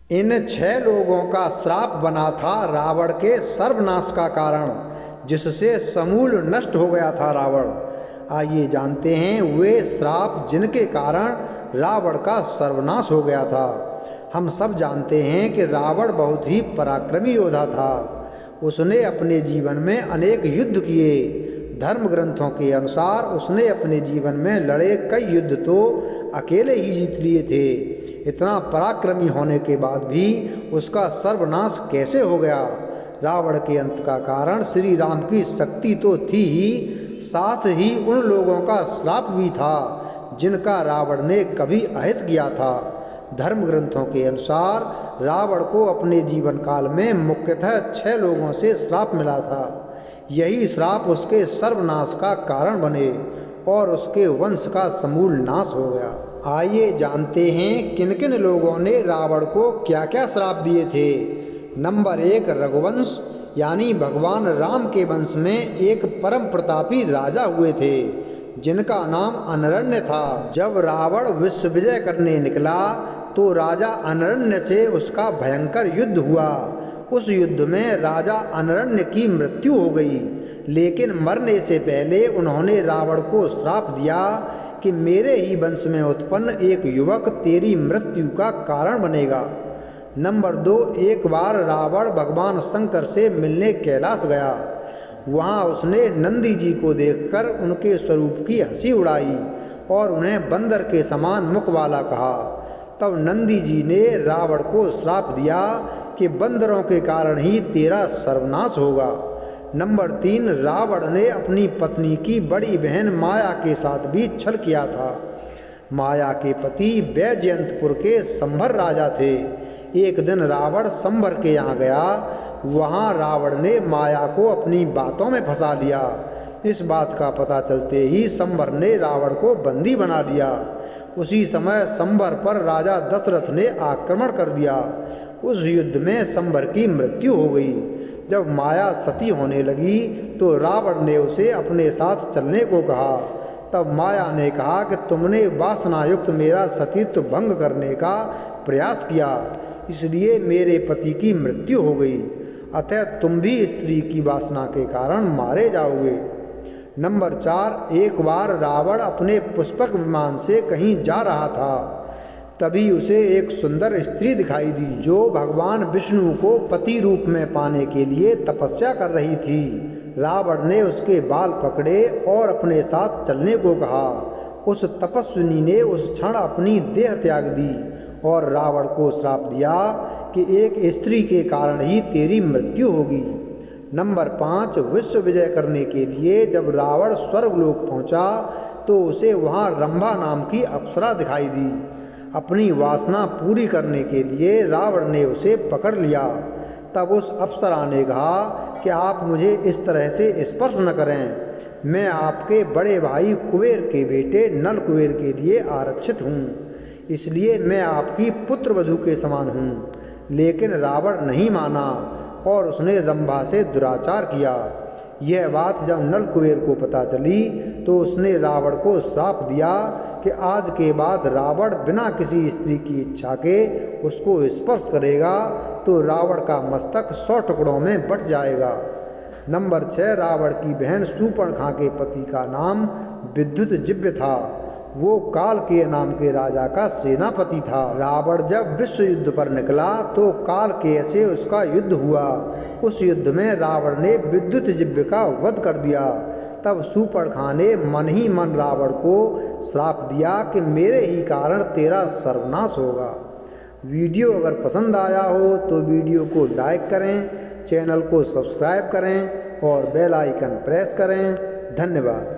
इन 6 लोगों का श्राप बना था रावण के सर्वनाश का कारण, जिससे समूल नष्ट हो गया था रावण। आइए जानते हैं वे श्राप जिनके कारण रावण का सर्वनाश हो गया था। हम सब जानते हैं कि रावण बहुत ही पराक्रमी योद्धा था। उसने अपने जीवन में अनेक युद्ध किए। धर्म ग्रंथों के अनुसार उसने अपने जीवन में लड़े कई युद्ध तो अकेले ही जीत लिए थे। इतना पराक्रमी होने के बाद भी उसका सर्वनाश कैसे हो गया? रावण के अंत का कारण श्री राम की शक्ति तो थी ही, साथ ही उन लोगों का श्राप भी था जिनका रावण ने कभी अहित किया था। धर्म ग्रंथों के अनुसार रावण को अपने जीवन काल में मुख्यतः 6 लोगों से श्राप मिला था। यही श्राप उसके सर्वनाश का कारण बने और उसके वंश का समूल नाश हो गया। आइए जानते हैं किन किन लोगों ने रावण को क्या क्या श्राप दिए थे। नंबर 1, रघुवंश यानी भगवान राम के वंश में एक परम प्रतापी राजा हुए थे जिनका नाम अनरण्य था। जब रावण विश्व विजय करने निकला तो राजा अनरण्य से उसका भयंकर युद्ध हुआ। उस युद्ध में राजा अनरण्य की मृत्यु हो गई, लेकिन मरने से पहले उन्होंने रावण को श्राप दिया कि मेरे ही वंश में उत्पन्न एक युवक तेरी मृत्यु का कारण बनेगा। नंबर 2, एक बार रावण भगवान शंकर से मिलने कैलाश गया। वहाँ उसने नंदी जी को देखकर उनके स्वरूप की हंसी उड़ाई और उन्हें बंदर के समान मुख वाला कहा। तब नंदी जी ने रावण को श्राप दिया कि बंदरों के कारण ही तेरा सर्वनाश होगा। नंबर 3, रावण ने अपनी पत्नी की बड़ी बहन माया के साथ भी छल किया था। माया के पति वैजयंतपुर के संभर राजा थे। एक दिन रावण संभर के यहाँ गया। वहाँ रावण ने माया को अपनी बातों में फंसा लिया। इस बात का पता चलते ही संभर ने रावण को बंदी बना लिया। उसी समय संभर पर राजा दशरथ ने आक्रमण कर दिया। उस युद्ध में संभर की मृत्यु हो गई। जब माया सती होने लगी तो रावण ने उसे अपने साथ चलने को कहा। तब माया ने कहा कि तुमने वासनायुक्त मेरा सतीत्व भंग करने का प्रयास किया, इसलिए मेरे पति की मृत्यु हो गई। अतः तुम भी स्त्री की वासना के कारण मारे जाओगे। नंबर 4, एक बार रावण अपने पुष्पक विमान से कहीं जा रहा था। तभी उसे एक सुंदर स्त्री दिखाई दी जो भगवान विष्णु को पति रूप में पाने के लिए तपस्या कर रही थी। रावण ने उसके बाल पकड़े और अपने साथ चलने को कहा। उस तपस्विनी ने उस क्षण अपनी देह त्याग दी और रावण को श्राप दिया कि एक स्त्री के कारण ही तेरी मृत्यु होगी। नंबर 5, विश्व विजय करने के लिए जब रावण स्वर्गलोक पहुंचा तो उसे वहां रंभा नाम की अप्सरा दिखाई दी। अपनी वासना पूरी करने के लिए रावण ने उसे पकड़ लिया। तब उस अप्सरा ने कहा कि आप मुझे इस तरह से स्पर्श न करें, मैं आपके बड़े भाई कुबेर के बेटे नल कुबेर के लिए आरक्षित हूँ, इसलिए मैं आपकी पुत्र वधू के समान हूँ। लेकिन रावण नहीं माना और उसने रंभा से दुराचार किया। यह बात जब नल कुबेर को पता चली तो उसने रावण को श्राप दिया कि आज के बाद रावण बिना किसी स्त्री की इच्छा के उसको स्पर्श करेगा तो रावण का मस्तक 100 टुकड़ों में बट जाएगा। नंबर 6, रावण की बहन शूर्पणखा के पति का नाम विद्युतजिह्व था। वो कालकेय नाम के राजा का सेनापति था। रावण जब विश्व युद्ध पर निकला तो कालकेय से उसका युद्ध हुआ। उस युद्ध में रावण ने विद्युतजिह्व का वध कर दिया। तब शूर्पणखा ने मन ही मन रावण को श्राप दिया कि मेरे ही कारण तेरा सर्वनाश होगा। वीडियो अगर पसंद आया हो तो वीडियो को लाइक करें, चैनल को सब्सक्राइब करें और बेल आइकन प्रेस करें। धन्यवाद।